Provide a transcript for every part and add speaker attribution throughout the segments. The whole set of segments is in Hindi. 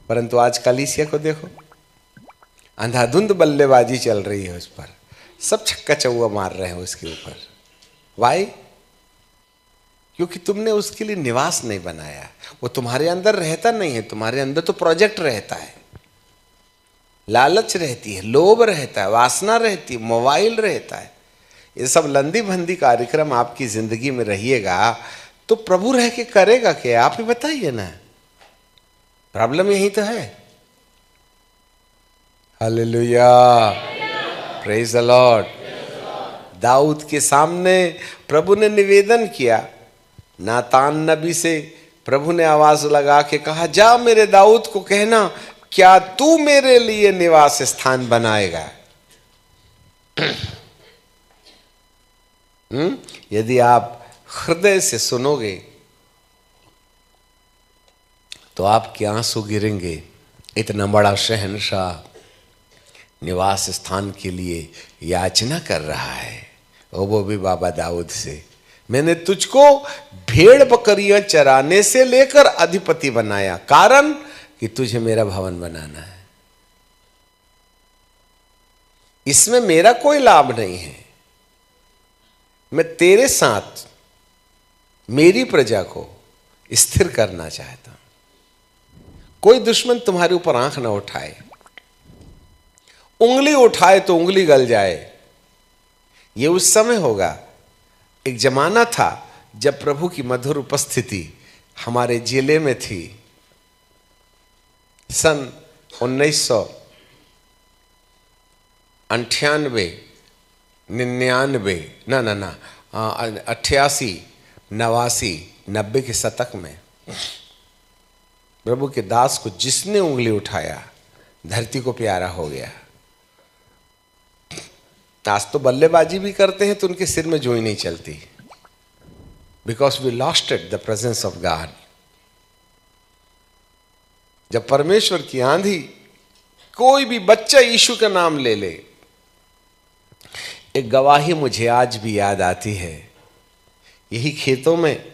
Speaker 1: परंतु आज कलीसिया को देखो, अंधाधुंध बल्लेबाजी चल रही है उस पर, सब छक्का चौवा मार रहे हैं उसके ऊपर। वाई? क्योंकि तुमने उसके लिए निवास नहीं बनाया। वो तुम्हारे अंदर रहता नहीं है, तुम्हारे अंदर तो प्रोजेक्ट रहता है, लालच रहती है, लोभ रहता है, वासना रहती है, मोबाइल रहता है। ये सब लंदी भंदी कार्यक्रम आपकी जिंदगी में रहिएगा तो प्रभु रह के करेगा क्या? आप ही बताइए ना। प्रॉब्लम यही तो है। Hallelujah, praise the Lord. दाऊद के सामने प्रभु ने निवेदन किया, नातान नबी से प्रभु ने आवाज लगा के कहा, जा मेरे दाऊद को कहना, क्या तू मेरे लिए निवास स्थान बनाएगा? यदि आप हृदय से सुनोगे तो आपके आंसू गिरेंगे। इतना बड़ा शहंशाह निवास स्थान के लिए याचना कर रहा है, और वो भी बाबा दाऊद से। मैंने तुझको भेड़ बकरियां चराने से लेकर अधिपति बनाया, कारण कि तुझे मेरा भवन बनाना है। इसमें मेरा कोई लाभ नहीं है। मैं तेरे साथ मेरी प्रजा को स्थिर करना चाहता हूं। कोई दुश्मन तुम्हारे ऊपर आंख ना उठाए, उंगली उठाए तो उंगली गल जाए। यह उस समय होगा, एक जमाना था जब प्रभु की मधुर उपस्थिति हमारे जिले में थी। सन 1998, 99, ना 88, 89, 90 के शतक में प्रभु के दास को जिसने उंगली उठाया धरती को प्यारा हो गया। आज तो बल्लेबाजी भी करते हैं तो उनके सिर में जोई नहीं चलती, because we lost it the presence of God. जब परमेश्वर की आंधी, कोई भी बच्चा यीशु का नाम ले ले, एक गवाही मुझे आज भी याद आती है। यही खेतों में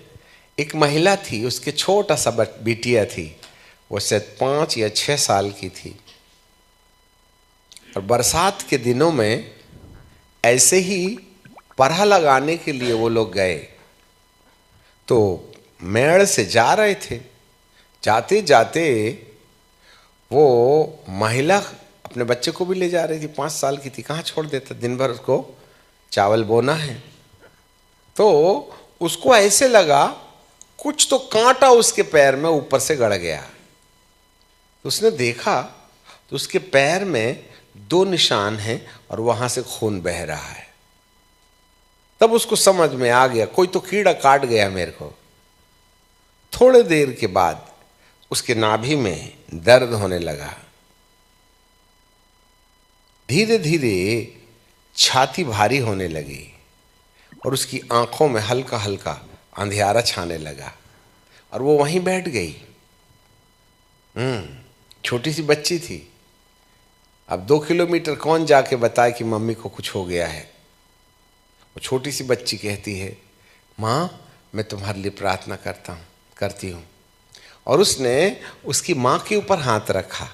Speaker 1: एक महिला थी, उसके छोटा सा बिटिया थी, वो शायद 5 या 6 साल की थी। और बरसात के दिनों में ऐसे ही परहा लगाने के लिए वो लोग गए, तो मेड़ से जा रहे थे। जाते जाते वो महिला अपने बच्चे को भी ले जा रही थी, 5 साल की थी, कहाँ छोड़ देता, दिन भर उसको चावल बोना है। तो उसको ऐसे लगा कुछ तो कांटा उसके पैर में ऊपर से गड़ गया। तो उसने देखा तो उसके पैर में 2 निशान हैं और वहां से खून बह रहा है। तब उसको समझ में आ गया कोई तो कीड़ा काट गया मेरे को। थोड़े देर के बाद उसके नाभि में दर्द होने लगा। धीरे धीरे छाती भारी होने लगी और उसकी आंखों में हल्का हल्का अंधियारा छाने लगा और वो वहीं बैठ गई। छोटी सी बच्ची थी। अब 2 किलोमीटर कौन जाके बताए कि मम्मी को कुछ हो गया है। वो छोटी सी बच्ची कहती है, माँ मैं तुम्हारे लिए प्रार्थना करती हूँ। और उसने उसकी माँ के ऊपर हाथ रखा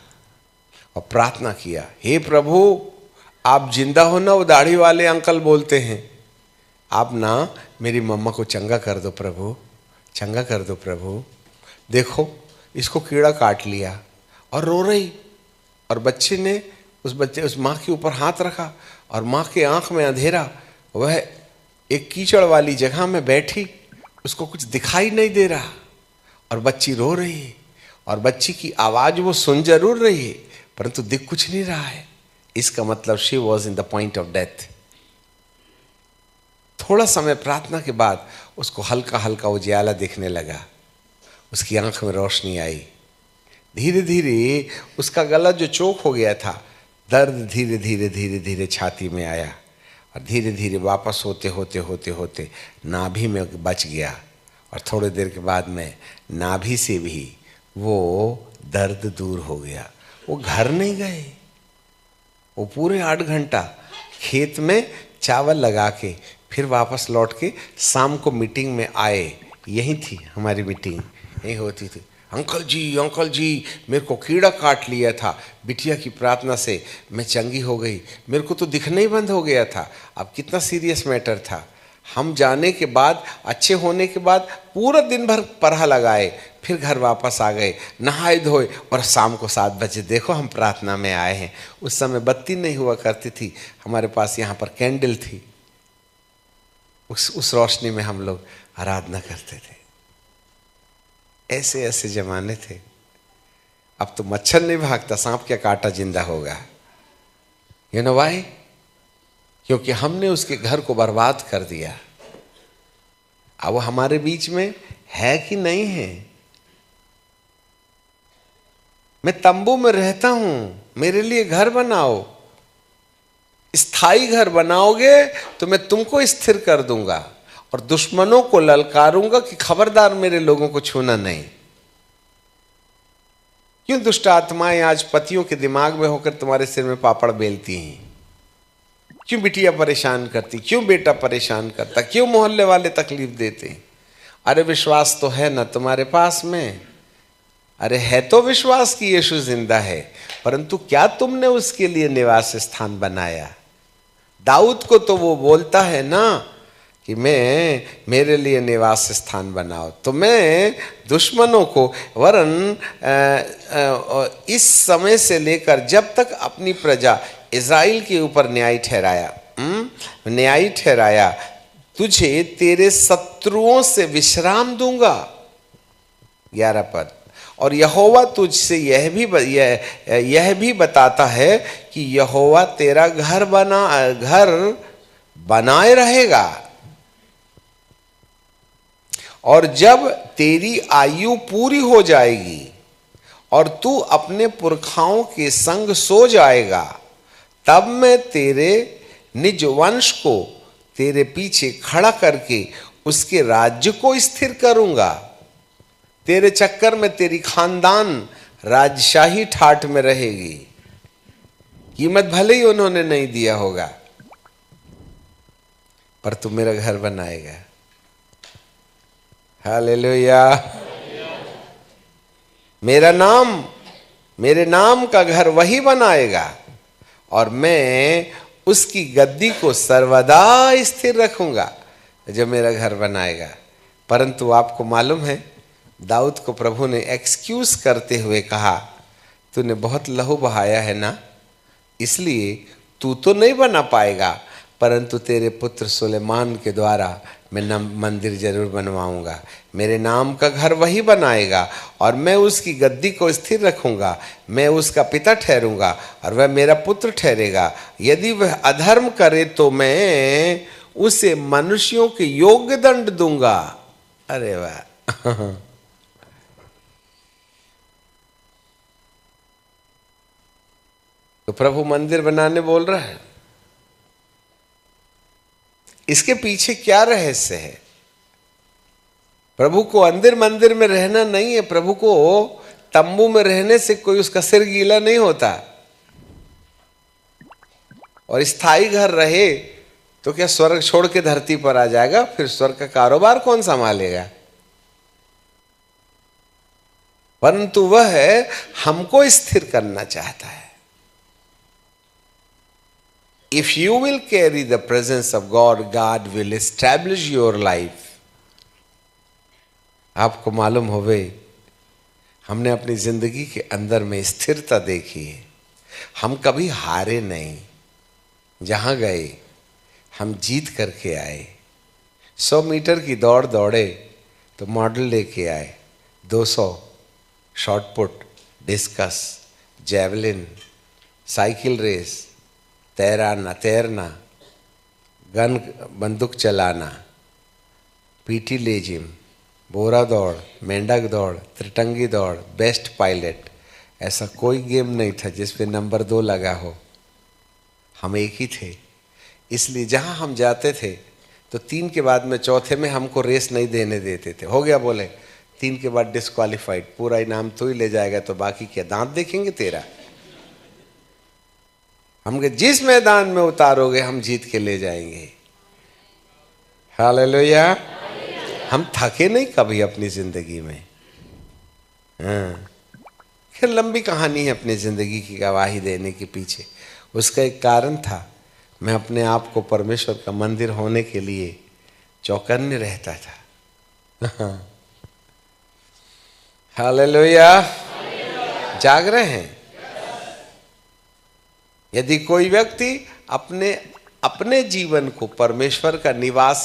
Speaker 1: और प्रार्थना किया, हे प्रभु आप जिंदा हो ना, वो दाढ़ी वाले अंकल बोलते हैं, आप ना मेरी मम्मा को चंगा कर दो प्रभु, चंगा कर दो प्रभु। देखो इसको कीड़ा काट लिया। और रो रही। और बच्चे ने उस माँ के ऊपर हाथ रखा और माँ के आंख में अंधेरा। वह एक कीचड़ वाली जगह में बैठी, उसको कुछ दिखाई नहीं दे रहा और बच्ची रो रही है। और बच्ची की आवाज़ वो सुन जरूर रही है परंतु दिख कुछ नहीं रहा है। इसका मतलब she was in the point of death. थोड़ा समय प्रार्थना के बाद उसको हल्का हल्का उजियाला दिखने लगा, उसकी आंख में रोशनी आई। धीरे धीरे उसका गला जो चोक हो गया था, दर्द धीरे धीरे धीरे धीरे छाती में आया और धीरे धीरे वापस होते होते होते होते नाभि में बच गया। और थोड़ी देर के बाद में नाभि से भी वो दर्द दूर हो गया। वो घर नहीं गए, वो पूरे 8 घंटा खेत में चावल लगा के फिर वापस लौट के शाम को मीटिंग में आए। यही थी हमारी मीटिंग, यही होती थी। अंकल जी मेरे को कीड़ा काट लिया था, बिटिया की प्रार्थना से मैं चंगी हो गई, मेरे को तो दिखना ही बंद हो गया था। अब कितना सीरियस मैटर था। हम जाने के बाद, अच्छे होने के बाद पूरा दिन भर पढ़ा लगाए, फिर घर वापस आ गए, नहाए धोए, और शाम को 7 बजे देखो हम प्रार्थना में आए हैं। उस समय बत्ती नहीं हुआ करती थी, हमारे पास यहाँ पर कैंडल थी, उस रोशनी में हम लोग आराधना करते थे। ऐसे ऐसे जमाने थे। अब तो मच्छर नहीं भागता, सांप क्या काटा जिंदा होगा। You know why? क्योंकि हमने उसके घर को बर्बाद कर दिया। अब वो हमारे बीच में है कि नहीं है? मैं तंबू में रहता हूं, मेरे लिए घर बनाओ। स्थायी घर बनाओगे तो मैं तुमको स्थिर कर दूंगा और दुश्मनों को ललकारूंगा कि खबरदार मेरे लोगों को छूना नहीं। क्यों दुष्ट आत्माएं आज पतियों के दिमाग में होकर तुम्हारे सिर में पापड़ बेलती हैं? क्यों बिटिया परेशान करती, क्यों बेटा परेशान करता, क्यों मोहल्ले वाले तकलीफ देते? अरे विश्वास तो है ना तुम्हारे पास में? अरे है तो विश्वास कि यीशु जिंदा है, परंतु क्या तुमने उसके लिए निवास स्थान बनाया? दाऊद को तो वो बोलता है ना कि मैं, मेरे लिए निवास स्थान बनाओ। तो मैं दुश्मनों को, वरन इस समय से लेकर जब तक अपनी प्रजा इज़राइल के ऊपर न्याय ठहराया, तुझे तेरे शत्रुओं से विश्राम दूंगा। 11 पद। और यहोवा तुझसे यह भी बताता है कि यहोवा तेरा घर बनाए रहेगा, और जब तेरी आयु पूरी हो जाएगी और तू अपने पुरखाओं के संग सो जाएगा, तब मैं तेरे निज वंश को तेरे पीछे खड़ा करके उसके राज्य को स्थिर करूंगा। तेरे चक्कर में तेरी खानदान राजशाही ठाठ में रहेगी। कीमत भले ही उन्होंने नहीं दिया होगा, पर तू मेरा घर बनाएगा। हालेलुया। मेरे नाम का घर वही बनाएगा, और मैं उसकी गद्दी को सर्वदा स्थिर रखूंगा जो मेरा घर बनाएगा। परंतु आपको मालूम है, दाऊद को प्रभु ने एक्सक्यूज करते हुए कहा, तूने बहुत लहू बहाया है ना, इसलिए तू तो नहीं बना पाएगा, परंतु तेरे पुत्र सुलेमान के द्वारा मैं मंदिर जरूर बनवाऊंगा। मेरे नाम का घर वही बनाएगा, और मैं उसकी गद्दी को स्थिर रखूंगा। मैं उसका पिता ठहरूंगा और वह मेरा पुत्र ठहरेगा। यदि वह अधर्म करे तो मैं उसे मनुष्यों के योग्य दंड दूंगा। अरे वाह! तो प्रभु मंदिर बनाने बोल रहा है। इसके पीछे क्या रहस्य है? प्रभु को मंदिर में रहना नहीं है। प्रभु को तंबू में रहने से कोई उसका सिर गीला नहीं होता। और स्थायी घर रहे तो क्या स्वर्ग छोड़ के धरती पर आ जाएगा? फिर स्वर्ग का कारोबार कौन संभालेगा? परंतु वह हमको स्थिर करना चाहता है। If you will carry the presence of God, God will establish your life. आपको मालूम होवे, हमने अपनी जिंदगी के अंदर में स्थिरता देखी है। हम कभी हारे नहीं। जहां गए हम जीत करके आए। 100 मीटर की दौड़ दौड़े तो मॉडल लेके आए। 200 shot put, discus, javelin, cycle race, तैरना, गन बंदूक चलाना, पीटी लेजिम, बोरा दौड़, मेंढक दौड़, त्रिटंगी दौड़, बेस्ट पायलट, ऐसा कोई गेम नहीं था जिस पे नंबर 2 लगा हो। हम एक ही थे। इसलिए जहाँ हम जाते थे तो 3 के बाद में चौथे में हमको रेस नहीं देने देते थे। हो गया बोले 3 के बाद डिस्क्वालीफाइड, पूरा इनाम तो ही ले जाएगा, तो बाकी क्या दांत देखेंगे तेरा? हम के जिस मैदान में उतारोगे हम जीत के ले जाएंगे। हालेलुया। हम थके नहीं कभी अपनी जिंदगी में। हाँ, खैर लंबी कहानी है अपनी जिंदगी की गवाही देने के पीछे। उसका एक कारण था, मैं अपने आप को परमेश्वर का मंदिर होने के लिए चौकन्ने रहता था। हालेलुया। जाग रहे हैं? यदि कोई व्यक्ति अपने अपने जीवन को परमेश्वर का निवास